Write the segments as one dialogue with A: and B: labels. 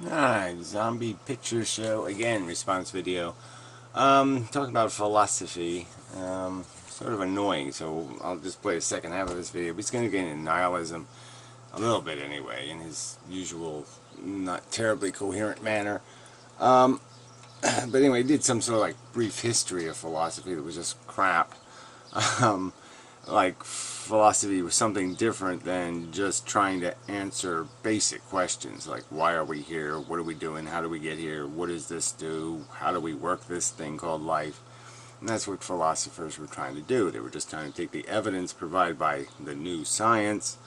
A: Alright, Zombie Picture Show, again, response video. Talking about philosophy, sort of annoying, so I'll just play the second half of this video. But he's going to get into nihilism, a little bit anyway, in his usual, not terribly coherent manner. But anyway, he did some sort of like brief history of philosophy that was just crap. Um, like philosophy was something different than just trying to answer basic questions like why are we here, what are we doing, how do we get here, what does this do, how do we work this thing called life. And that's what philosophers were trying to do. They were just trying to take the evidence provided by the new science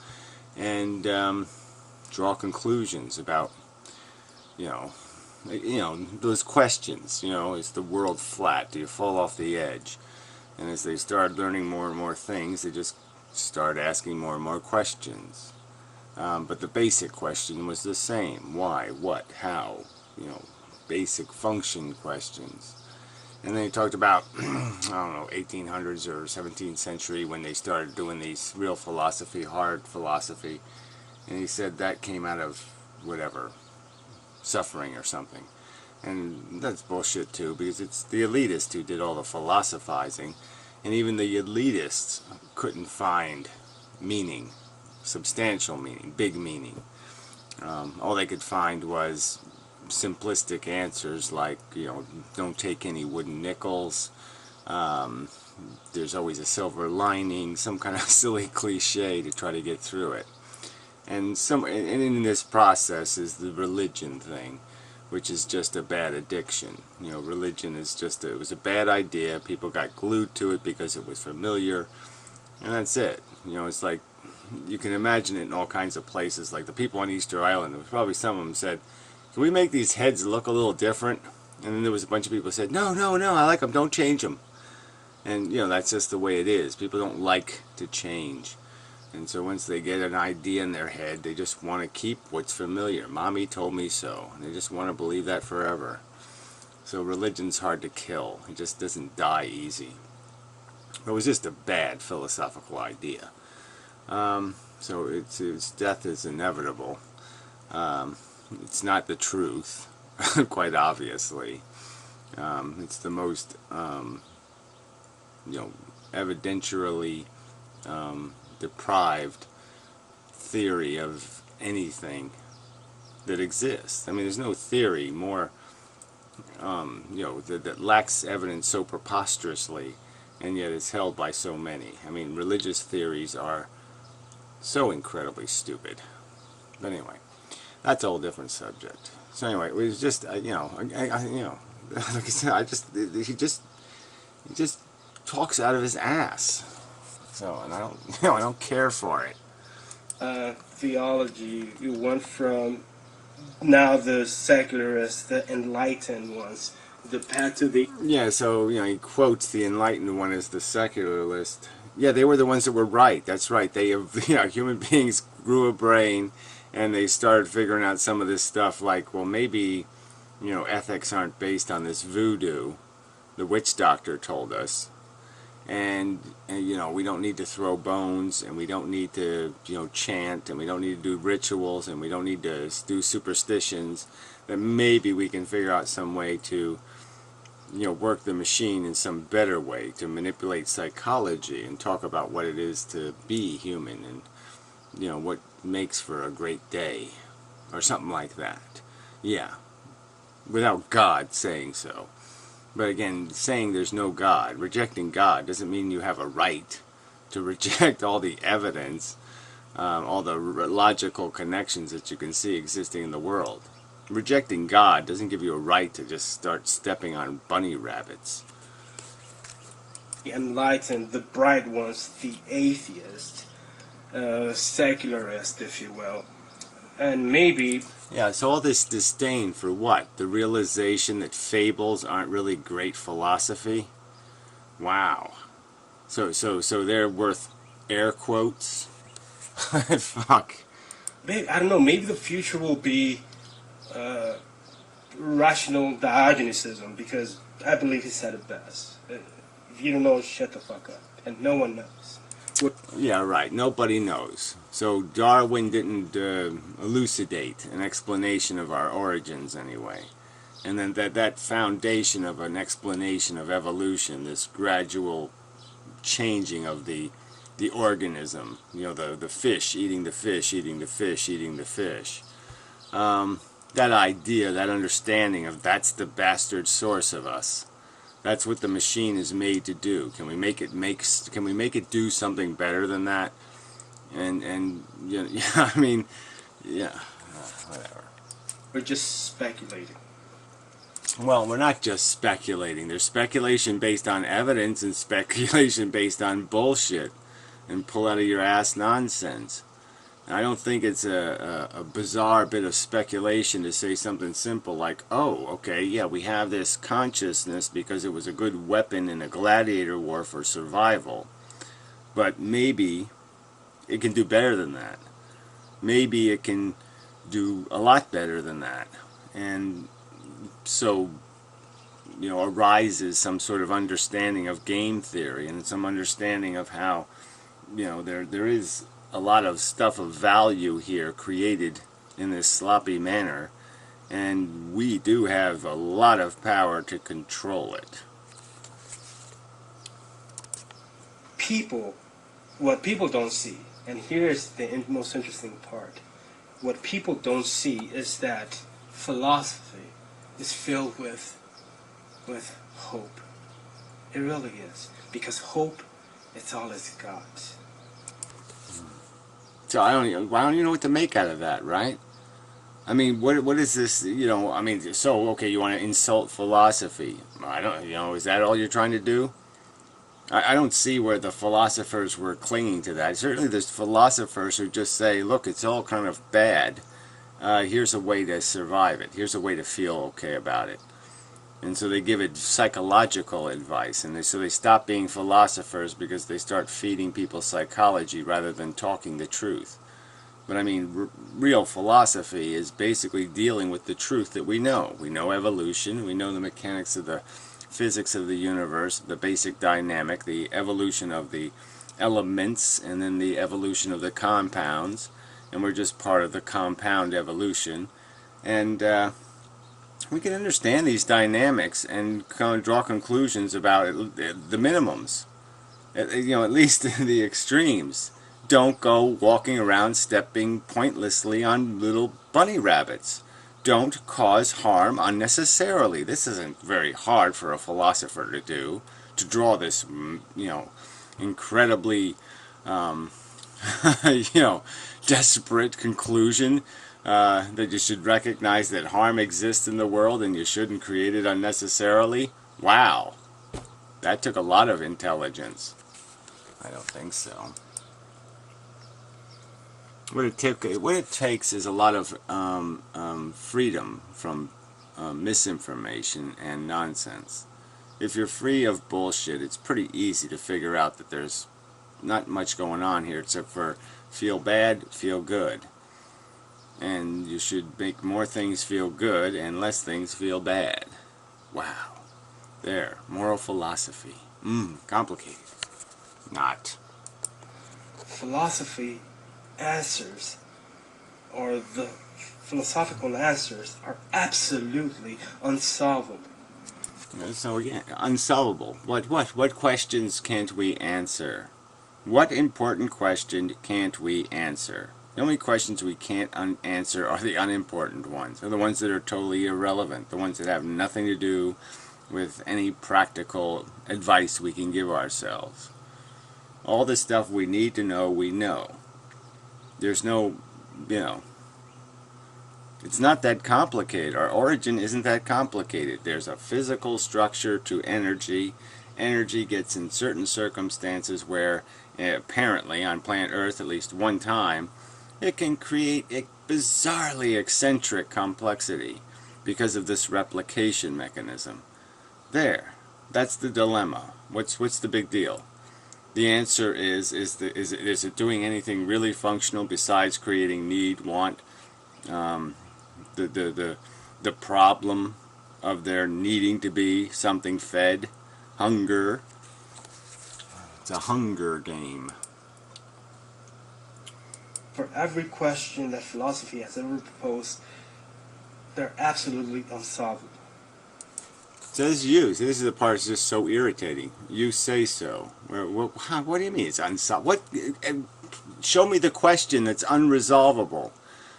A: and draw conclusions about those questions. Is the world flat, do you fall off the edge? And as they started learning more and more things, they just started asking more and more questions. But the basic question was the same. Why? What? How? Basic function questions. And then he talked about, I don't know, 1800s or 17th century when they started doing these real philosophy, hard philosophy. And he said that came out of, whatever, suffering or something. And that's bullshit too, because it's the elitists who did all the philosophizing, and even the elitists couldn't find meaning, substantial meaning, big meaning. All they could find was simplistic answers like, don't take any wooden nickels, there's always a silver lining, some kind of silly cliche to try to get through it. And in this process is the religion thing, which is just a bad addiction. Religion is just, it was a bad idea. People got glued to it because it was familiar, and that's it. It's like, you can imagine it in all kinds of places. Like the people on Easter Island, there was probably some of them said, can we make these heads look a little different? And then there was a bunch of people who said, no, no, no, I like them, don't change them. And, that's just the way it is. People don't like to change. And so once they get an idea in their head, they just want to keep what's familiar. Mommy told me so. And they just want to believe that forever. So religion's hard to kill. It just doesn't die easy. It was just a bad philosophical idea. So its death is inevitable. It's not the truth, quite obviously. It's the most, evidentially deprived theory of anything that exists. I mean, there's no theory more, that lacks evidence so preposterously, and yet it's held by so many. I mean, religious theories are so incredibly stupid. But anyway, that's a whole different subject. So anyway, it was just, like I said, he just talks out of his ass. So, and I don't, I don't care for it.
B: Theology, you went from now the secularists, the enlightened ones, the path to the...
A: Yeah, so, he quotes the enlightened one as the secularist. Yeah, they were the ones that were right. That's right. They have, human beings grew a brain, and they started figuring out some of this stuff like, well, maybe, ethics aren't based on this voodoo the witch doctor told us. And we don't need to throw bones, and we don't need to chant, and we don't need to do rituals, and we don't need to do superstitions. That maybe we can figure out some way to work the machine in some better way, to manipulate psychology and talk about what it is to be human, and what makes for a great day or something like that. Yeah, without God saying so. But again, saying there's no God, rejecting God, doesn't mean you have a right to reject all the evidence, all the logical connections that you can see existing in the world. Rejecting God doesn't give you a right to just start stepping on bunny rabbits.
B: The enlightened, the bright ones, the atheist, secularist, if you will. And maybe...
A: Yeah, so all this disdain for what? The realization that fables aren't really great philosophy? Wow. So they're worth air quotes? Fuck.
B: Maybe, I don't know, maybe the future will be rational Diogenesism, because I believe he said it best. If you don't know, shut the fuck up. And no one knows.
A: Yeah, right. Nobody knows. So Darwin didn't elucidate an explanation of our origins anyway. And then that foundation of an explanation of evolution, this gradual changing of the organism, the fish eating the fish, eating the fish, eating the fish. That idea, that understanding of that's the bastard source of us. That's what the machine is made to do. Can we make it do something better than that? And yeah, I mean, yeah, whatever.
B: We're just speculating.
A: Well, we're not just speculating. There's speculation based on evidence and speculation based on bullshit and pull out of your ass nonsense. And I don't think it's a bizarre bit of speculation to say something simple like, oh, okay, yeah, we have this consciousness because it was a good weapon in a gladiator war for survival. But maybe it can do better than that. Maybe it can do a lot better than that. And so, arises some sort of understanding of game theory and some understanding of how, there is a lot of stuff of value here created in this sloppy manner, and we do have a lot of power to control it.
B: What people don't see, and here's the most interesting part, what people don't see is that philosophy is filled with hope. It really is, because hope, it's all it's got.
A: So I don't even know what to make out of that, right? I mean, what is this? So okay, you want to insult philosophy? I don't, is that all you're trying to do? I don't see where the philosophers were clinging to that. Certainly, there's philosophers who just say, look, it's all kind of bad. Here's a way to survive it. Here's a way to feel okay about it. And so they give it psychological advice, and so they stop being philosophers because they start feeding people psychology rather than talking the truth. But I mean, real philosophy is basically dealing with the truth that we know. We know evolution, we know the mechanics of the physics of the universe, the basic dynamic, the evolution of the elements, and then the evolution of the compounds, and we're just part of the compound evolution. And we can understand these dynamics and kind of draw conclusions about the minimums, at least the extremes. Don't go walking around stepping pointlessly on little bunny rabbits. Don't cause harm unnecessarily. This isn't very hard for a philosopher to do, to draw this, incredibly, desperate conclusion that you should recognize that harm exists in the world and you shouldn't create it unnecessarily. Wow. That took a lot of intelligence. I don't think so. What it takes is a lot of freedom from misinformation and nonsense. If you're free of bullshit, it's pretty easy to figure out that there's not much going on here except for feel bad, feel good. And you should make more things feel good and less things feel bad. Wow. There. Moral philosophy. Complicated. Not.
B: Philosophy answers, or the philosophical answers, are absolutely unsolvable.
A: So again, unsolvable. What questions can't we answer? What important question can't we answer? The only questions we can't answer are the unimportant ones. They're the ones that are totally irrelevant. The ones that have nothing to do with any practical advice we can give ourselves. All the stuff we need to know, we know. There's no, it's not that complicated. Our origin isn't that complicated. There's a physical structure to energy. Energy gets in certain circumstances where, apparently, on planet Earth at least one time, it can create a bizarrely eccentric complexity because of this replication mechanism. There. That's the dilemma. What's the big deal? The answer is it doing anything really functional besides creating need, want, the problem of there needing to be something fed, hunger. It's a hunger game.
B: for every question that philosophy has ever proposed, they're absolutely unsolvable.
A: Says you. See, this is the part that's just so irritating. You say so. What do you mean it's unsolvable? Show me the question that's unresolvable.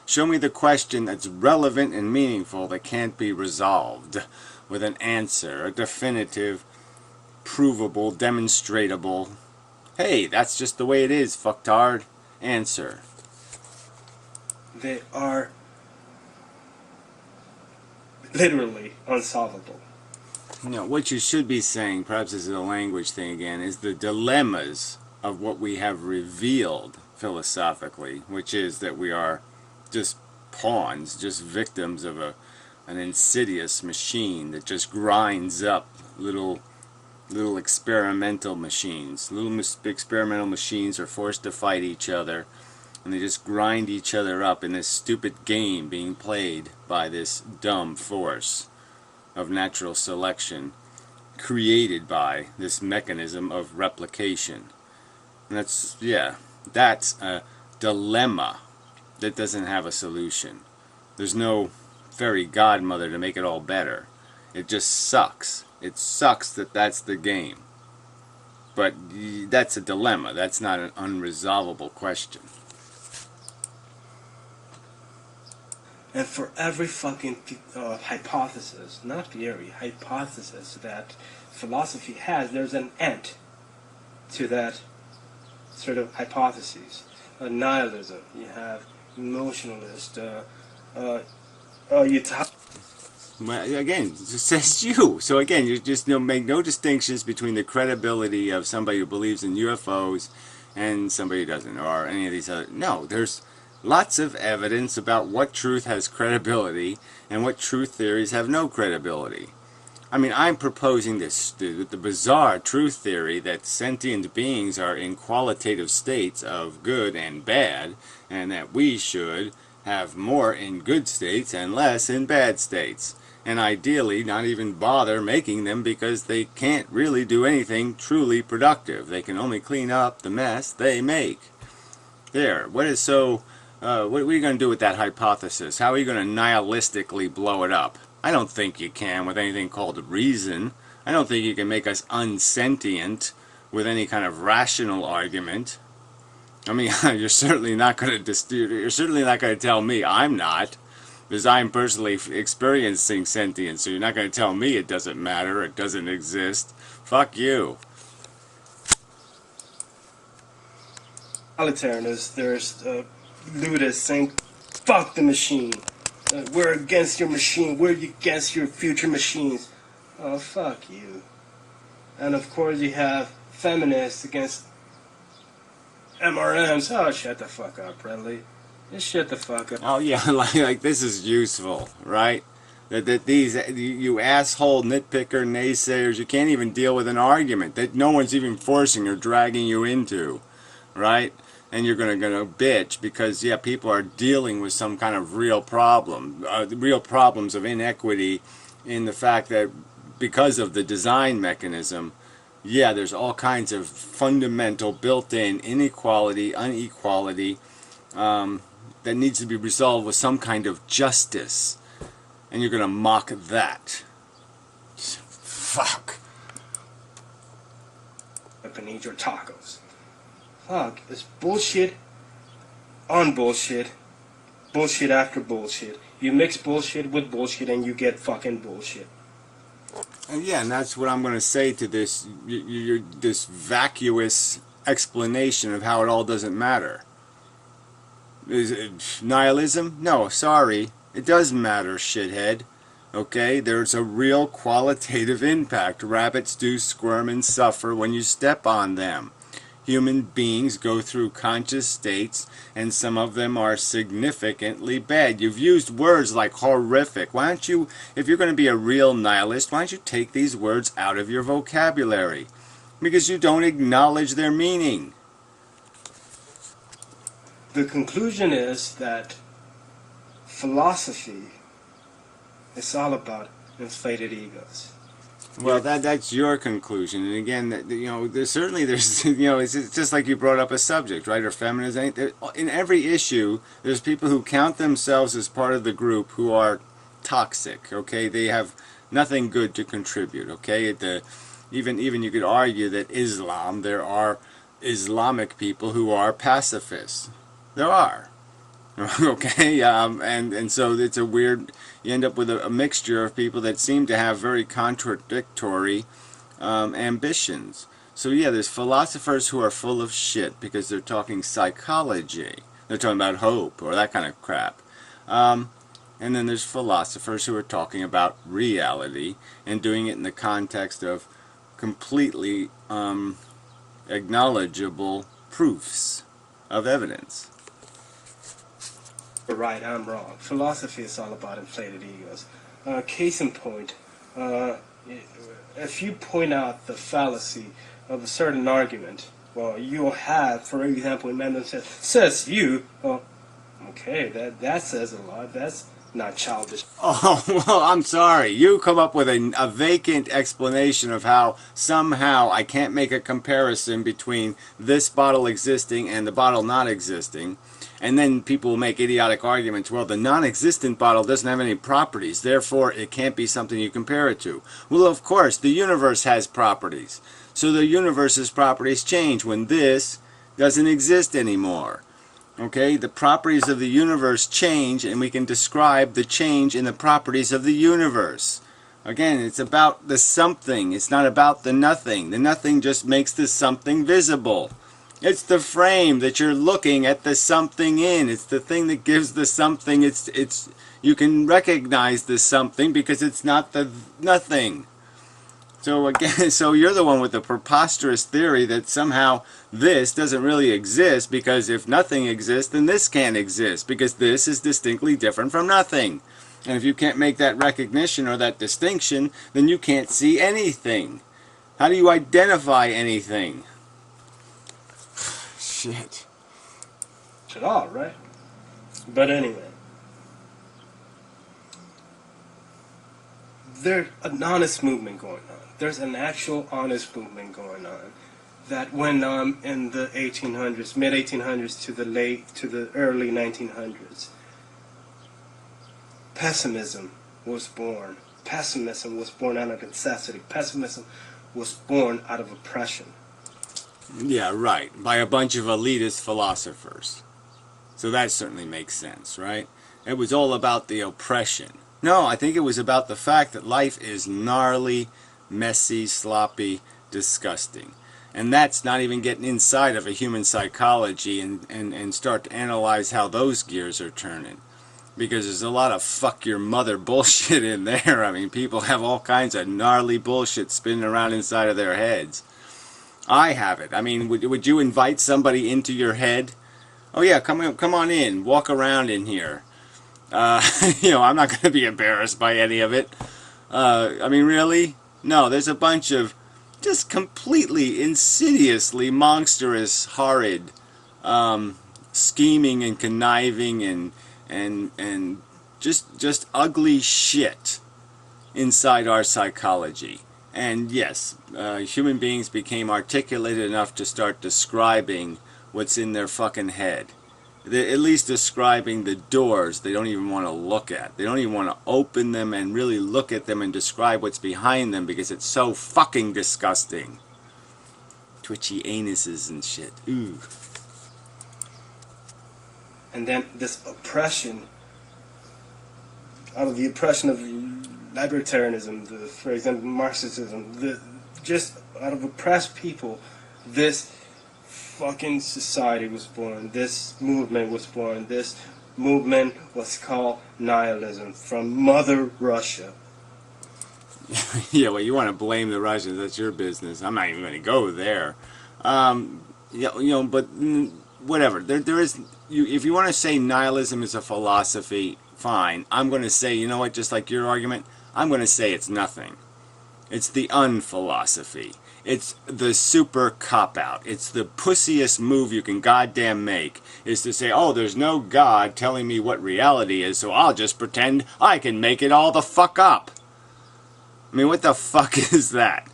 A: Show me the question that's relevant and meaningful that can't be resolved with an answer, a definitive, provable, demonstratable. Hey, that's just the way it is, fucktard. Answer.
B: They are literally unsolvable.
A: No, what you should be saying, perhaps this is a language thing again, is the dilemmas of what we have revealed philosophically, which is that we are just pawns, just victims of an insidious machine that just grinds up little experimental machines. Little experimental machines are forced to fight each other, and they just grind each other up in this stupid game being played by this dumb force of natural selection created by this mechanism of replication. And that's a dilemma that doesn't have a solution. There's no fairy godmother to make it all better. It just sucks. It sucks that that's the game. But that's a dilemma. That's not an unresolvable question.
B: And for every fucking hypothesis, not theory, hypothesis that philosophy has, there's an end to that sort of hypotheses. Nihilism, you have emotionalist, you talk.
A: Well, again, it says you. So again, you just make no distinctions between the credibility of somebody who believes in UFOs and somebody who doesn't, or any of these other. No, there's lots of evidence about what truth has credibility and what truth theories have no credibility. I mean, I'm proposing the bizarre truth theory that sentient beings are in qualitative states of good and bad, and that we should have more in good states and less in bad states. And ideally not even bother making them because they can't really do anything truly productive. They can only clean up the mess they make. There, what are you going to do with that hypothesis? How are you going to nihilistically blow it up? I don't think you can with anything called reason. I don't think you can make us unsentient with any kind of rational argument. I mean, you're certainly not going to tell me I'm not, because I'm personally experiencing sentience. So you're not going to tell me it doesn't matter, it doesn't exist. Fuck you.
B: Totalitarianism, there's Ludus saying, fuck the machine. We're against your machine. We're against your future machines. Oh, fuck you. And of course you have feminists against MRMs. Oh, shut the fuck up, Bradley. Just shut the fuck up.
A: Oh yeah, like this is useful, right? That these you asshole nitpicker naysayers, you can't even deal with an argument that no one's even forcing or dragging you into, right? And you're gonna bitch because people are dealing with some kind of real problem, real problems of inequity in the fact that because of the design mechanism, there's all kinds of fundamental built-in inequality, inequality that needs to be resolved with some kind of justice, and you're gonna mock that. Fuck.
B: Up and eat your tacos. Fuck, it's bullshit on bullshit, bullshit after bullshit. You mix bullshit with bullshit and you get fucking bullshit.
A: And and that's what I'm going to say to this this vacuous explanation of how it all doesn't matter. Is it nihilism? No, sorry. It does matter, shithead. Okay, there's a real qualitative impact. Rabbits do squirm and suffer when you step on them. Human beings go through conscious states, and some of them are significantly bad. You've used words like horrific. Why don't you, if you're going to be a real nihilist, why don't you take these words out of your vocabulary? Because you don't acknowledge their meaning.
B: The conclusion is that philosophy is all about inflated egos.
A: Well, that's your conclusion, and again, there's it's just like you brought up a subject, right, or feminism. In every issue, there's people who count themselves as part of the group who are toxic. Okay, they have nothing good to contribute. Okay, even you could argue that there are Islamic people who are pacifists. There are. Okay, and so it's a weird. You end up with a mixture of people that seem to have very contradictory ambitions. So yeah, there's philosophers who are full of shit because they're talking psychology. They're talking about hope or that kind of crap. And then there's philosophers who are talking about reality and doing it in the context of completely acknowledgeable proofs of evidence.
B: You're right, I'm wrong. Philosophy is all about inflated egos. Case in point, if you point out the fallacy of a certain argument, well, you'll have, for example, Mendel says you, well, okay, that says a lot. That's not childish.
A: Oh, well, I'm sorry. You come up with a vacant explanation of how somehow I can't make a comparison between this bottle existing and the bottle not existing. And then people will make idiotic arguments. Well, the non-existent bottle doesn't have any properties, therefore it can't be something you compare it to. Well, of course, the universe has properties. So the universe's properties change when this doesn't exist anymore. Okay, the properties of the universe change, and we can describe the change in the properties of the universe. Again, it's about the something. It's not about the nothing. The nothing just makes the something visible. It's the frame that you're looking at the something in. It's the thing that gives the something. It's you can recognize the something because it's not the nothing. So again, so you're the one with the preposterous theory that somehow this doesn't really exist because if nothing exists, then this can't exist because this is distinctly different from nothing. And if you can't make that recognition or that distinction, then you can't see anything. How do you identify anything? Shit.
B: At all, right? But anyway, there's an honest movement going on. There's an actual honest movement going on. That when in the 1800s, mid 1800s to the early 1900s, pessimism was born. Pessimism was born out of necessity. Pessimism was born out of oppression.
A: Yeah, right. By a bunch of elitist philosophers. So that certainly makes sense, right? It was all about the oppression. No, I think it was about the fact that life is gnarly, messy, sloppy, disgusting. And that's not even getting inside of a human psychology and start to analyze how those gears are turning. Because there's a lot of fuck your mother bullshit in there. I mean, people have all kinds of gnarly bullshit spinning around inside of their heads. I have it. I mean, would you invite somebody into your head? Oh yeah, come on in, walk around in here. I'm not going to be embarrassed by any of it. I mean, really? No, there's a bunch of just completely insidiously monstrous, horrid, scheming and conniving and just ugly shit inside our psychology. And yes, human beings became articulated enough to start describing what's in their fucking head. They're at least describing the doors they don't even want to look at. They don't even want to open them and really look at them and describe what's behind them because it's so fucking disgusting. Twitchy anuses and shit. Ooh.
B: And then this oppression, out of the oppression of libertarianism, for example, Marxism, just out of oppressed people, this fucking society was born. This movement was born. This movement was called nihilism from Mother Russia.
A: Yeah, well, you want to blame the Russians? That's your business. I'm not even going to go there. But whatever. There is. If you want to say nihilism is a philosophy, fine. I'm going to say, you know what? Just like your argument, I'm going to say it's nothing. It's the unphilosophy. It's the super cop-out. It's the pussiest move you can goddamn make, is to say, oh, there's no God telling me what reality is, so I'll just pretend I can make it all the fuck up. I mean, what the fuck is that?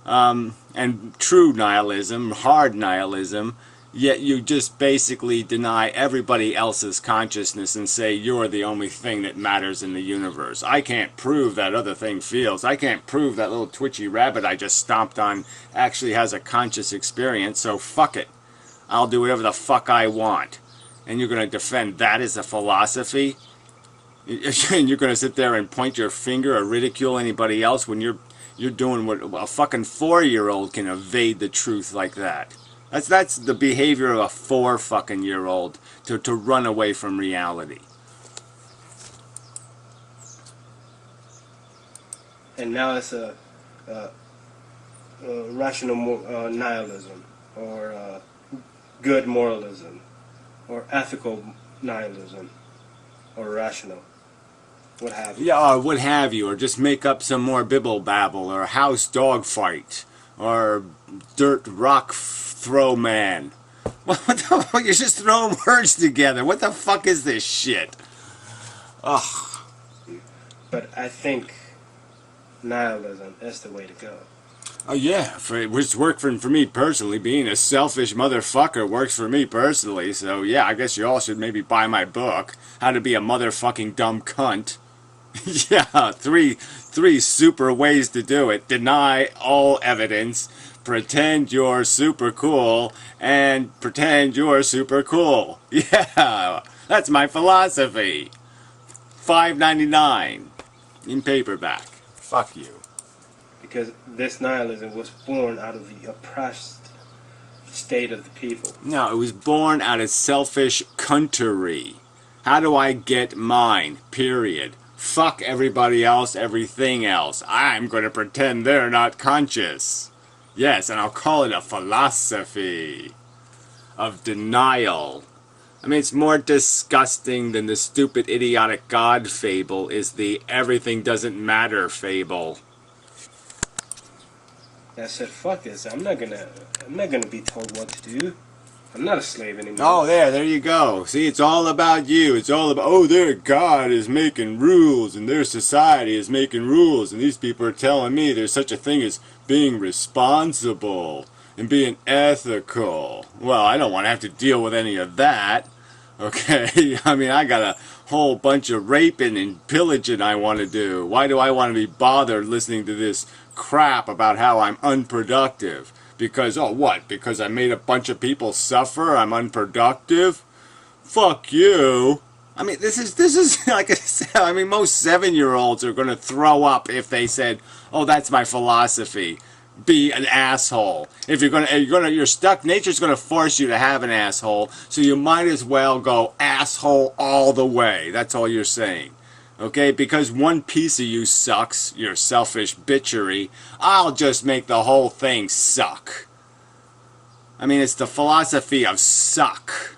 A: And true nihilism, hard nihilism, yet you just basically deny everybody else's consciousness and say you're the only thing that matters in the universe. I can't prove that other thing feels. I can't prove that little twitchy rabbit I just stomped on actually has a conscious experience, so fuck it. I'll do whatever the fuck I want. And you're going to defend that as a philosophy? And you're going to sit there and point your finger or ridicule anybody else when you're doing what a fucking 4-year-old can evade the truth like that. That's the behavior of a 4-fucking-year-old to run away from reality.
B: And now it's a rational nihilism, or good moralism, or ethical nihilism, or rational, what have you.
A: Yeah, or what have you, or just make up some more bibble babble, or house dog fight, or dirt rock throw man. What the fuck? You're just throwing words together. What the fuck is this shit? Ugh.
B: But I think nihilism is the way to go.
A: Oh yeah, it's worked for me personally. Being a selfish motherfucker works for me personally. So yeah, I guess you all should maybe buy my book, How to Be a Motherfucking Dumb Cunt. Yeah, three super ways to do it. Deny all evidence, pretend you're super cool, and pretend you're super cool. Yeah, that's my philosophy. $5.99 in paperback. Fuck you.
B: Because this nihilism was born out of the oppressed state of the people.
A: No, it was born out of selfish cuntery. How do I get mine? Period. Fuck everybody else, everything else. I'm going to pretend they're not conscious. Yes, and I'll call it a philosophy of denial. I mean, it's more disgusting than the stupid, idiotic God fable is the everything doesn't matter fable.
B: I said, fuck this. I'm not gonna be told what to do. I'm not a slave anymore.
A: Oh, there you go. See, it's all about you. It's all about, oh, their God is making rules, and their society is making rules, and these people are telling me there's such a thing as being responsible and being ethical. Well, I don't want to have to deal with any of that. Okay? I mean, I got a whole bunch of raping and pillaging I want to do. Why do I want to be bothered listening to this crap about how I'm unproductive? Because, oh, what? Because I made a bunch of people suffer? I'm unproductive? Fuck you. I mean, this is like I said, I mean, most 7-year-olds are going to throw up if they said, oh, that's my philosophy. Be an asshole. If you're stuck, nature's going to force you to have an asshole, so you might as well go asshole all the way. That's all you're saying. Okay, because one piece of you sucks, your selfish bitchery, I'll just make the whole thing suck. I mean, it's the philosophy of suck.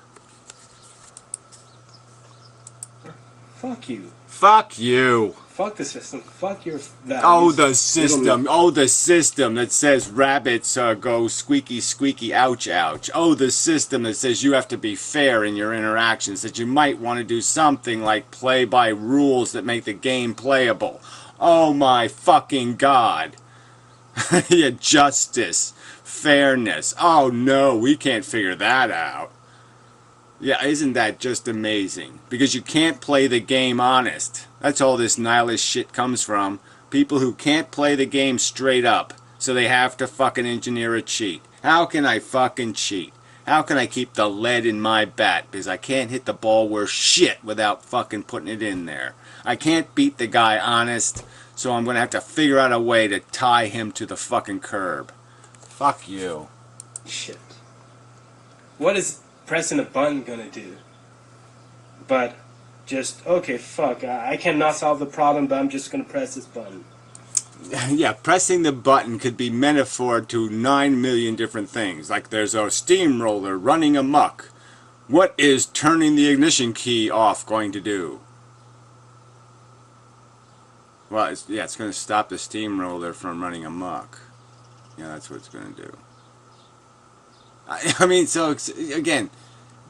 B: Fuck you.
A: Fuck you.
B: Fuck the system. Fuck your values.
A: Oh, the system. Oh, the system that says rabbits go squeaky, squeaky, ouch, ouch. Oh, the system that says you have to be fair in your interactions, that you might want to do something like play by rules that make the game playable. Oh, my fucking God. Yeah, justice, fairness. Oh, no, we can't figure that out. Yeah, isn't that just amazing? Because you can't play the game honest. That's all this nihilist shit comes from. People who can't play the game straight up, so they have to fucking engineer a cheat. How can I fucking cheat? How can I keep the lead in my bat? Because I can't hit the ball worth shit without fucking putting it in there. I can't beat the guy honest, so I'm going to have to figure out a way to tie him to the fucking curb. Fuck you.
B: Shit. What is pressing a button gonna do? But just, okay, fuck, I cannot solve the problem, but I'm just gonna press this button.
A: Yeah, pressing the button could be metaphor to 9 million different things. Like there's a steamroller running amok. What is turning the ignition key off going to do? Well, it's going to stop the steamroller from running amok. Yeah, that's what it's going to do. I mean, so, again,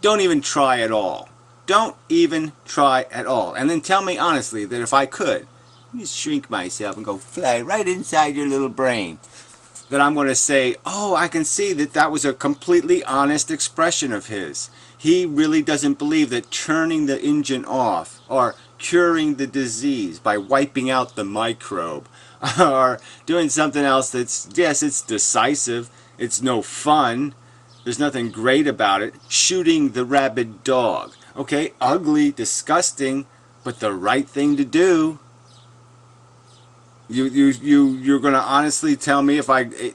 A: don't even try at all. Don't even try at all. And then tell me honestly that if I could, just shrink myself and go fly right inside your little brain. That I'm going to say, oh, I can see that that was a completely honest expression of his. He really doesn't believe that turning the engine off or curing the disease by wiping out the microbe or doing something else that's, yes, it's decisive, it's no fun, there's nothing great about it. Shooting the rabid dog. Okay, ugly, disgusting, but the right thing to do. You're going to honestly tell me if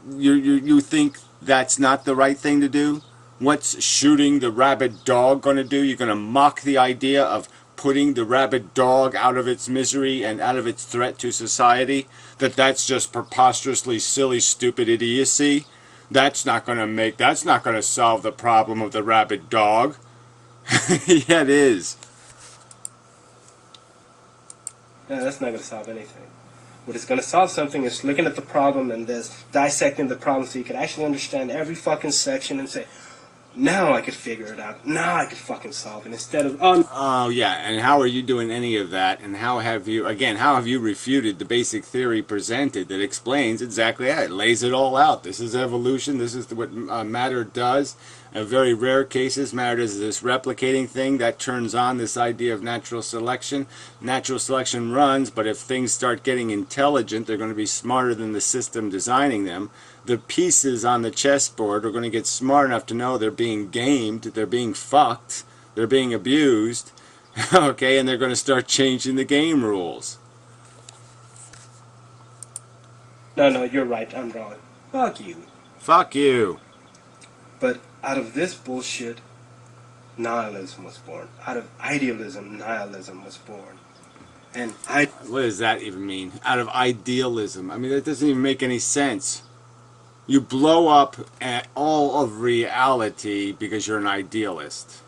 A: you think that's not the right thing to do? What's shooting the rabid dog going to do? You're going to mock the idea of putting the rabid dog out of its misery and out of its threat to society? That's just preposterously silly, stupid idiocy? That's not going to solve the problem of the rabid dog. Yeah, it is.
B: Yeah, that's not going to solve anything. What is going to solve something is looking at the problem and dissecting the problem so you can actually understand every fucking section and say, now I could figure it out. Now I could fucking solve it instead of,
A: oh yeah, and how are you doing any of that? And how have you refuted the basic theory presented that explains exactly that? It lays it all out. This is evolution. This is what matter does. In very rare cases, matter does this replicating thing that turns on this idea of natural selection. Natural selection runs, but if things start getting intelligent, they're going to be smarter than the system designing them. The pieces on the chessboard are going to get smart enough to know they're being gamed, they're being fucked, they're being abused, okay, and they're going to start changing the game rules.
B: No, you're right, I'm wrong. Fuck you.
A: Fuck you.
B: But out of this bullshit, nihilism was born. Out of idealism, nihilism was born. And
A: what does that even mean? Out of idealism. I mean, that doesn't even make any sense. You blow up at all of reality because you're an idealist.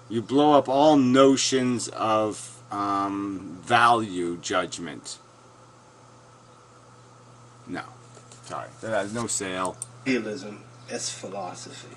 A: You blow up all notions of value judgment. No. Sorry. That has no sale.
B: Idealism is philosophy.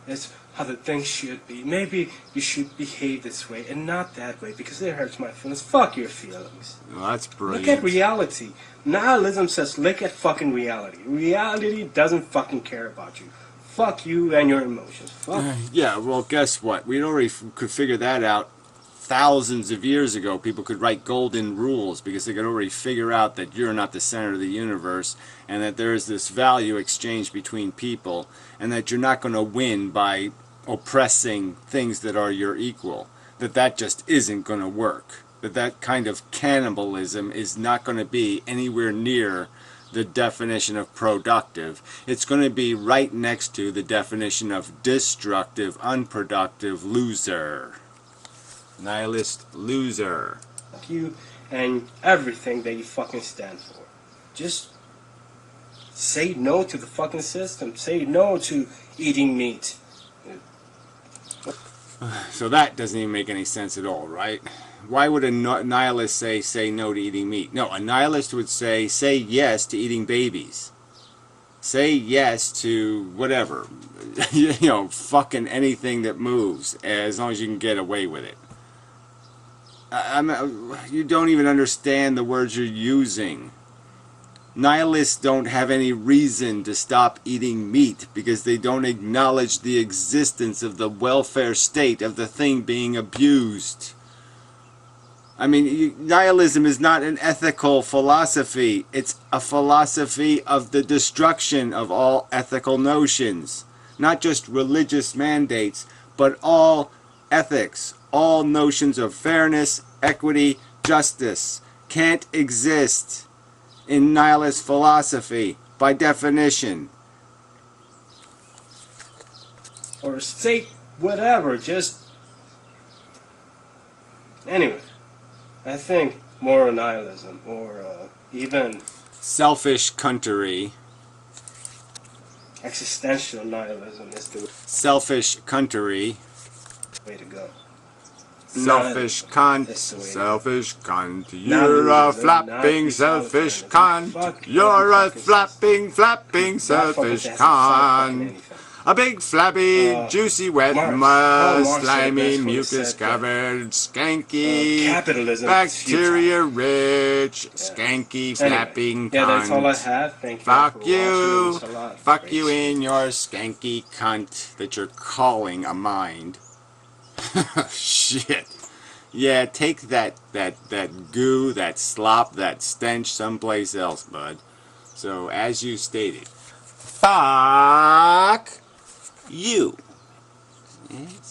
B: It's how the things should be. Maybe you should behave this way and not that way because it hurts my feelings. Fuck your feelings.
A: Well, that's brilliant.
B: Look at reality. Nihilism says look at fucking reality. Reality doesn't fucking care about you. Fuck you and your emotions. Fuck.
A: Yeah, well, guess what? We already could figure that out thousands of years ago. People could write golden rules because they could already figure out that you're not the center of the universe and that there is this value exchange between people and that you're not going to win by oppressing things that are your equal. That just isn't going to work. That kind of cannibalism is not going to be anywhere near the definition of productive. It's going to be right next to the definition of destructive, unproductive loser. Nihilist loser.
B: Fuck you and everything that you fucking stand for. Just say no to the fucking system. Say no to eating meat.
A: So that doesn't even make any sense at all, right? Why would a nihilist say no to eating meat? No, a nihilist would say yes to eating babies. Say yes to whatever. You know, fucking anything that moves, as long as you can get away with it. You don't even understand the words you're using. Nihilists don't have any reason to stop eating meat because they don't acknowledge the existence of the welfare state of the thing being abused. I mean, nihilism is not an ethical philosophy. It's a philosophy of the destruction of all ethical notions. Not just religious mandates, but all ethics, all notions of fairness, equity, justice can't exist in nihilist philosophy by definition.
B: Or say whatever, just... Anyway, I think moral nihilism, or even...
A: selfish country.
B: Existential nihilism is the
A: Selfish country.
B: way to go.
A: Selfish cunt, selfish cunt, you're a flapping selfish cunt, you're a flapping selfish cunt. A big, flabby, juicy, wet,
B: Marx said
A: slimy,
B: this when he said
A: mucus-covered, skanky,
B: capitalism is futile.
A: bacteria-rich, skanky, flapping
B: Yeah, that's all I
A: cunt.
B: have. Thank you
A: Fuck
B: for watching. It
A: you.
B: was a lot of
A: Fuck
B: great
A: you
B: shit.
A: in your skanky cunt that you're calling a mind. Shit. Yeah, take that goo, that slop, that stench someplace else, bud. So, as you stated, fuck you. It's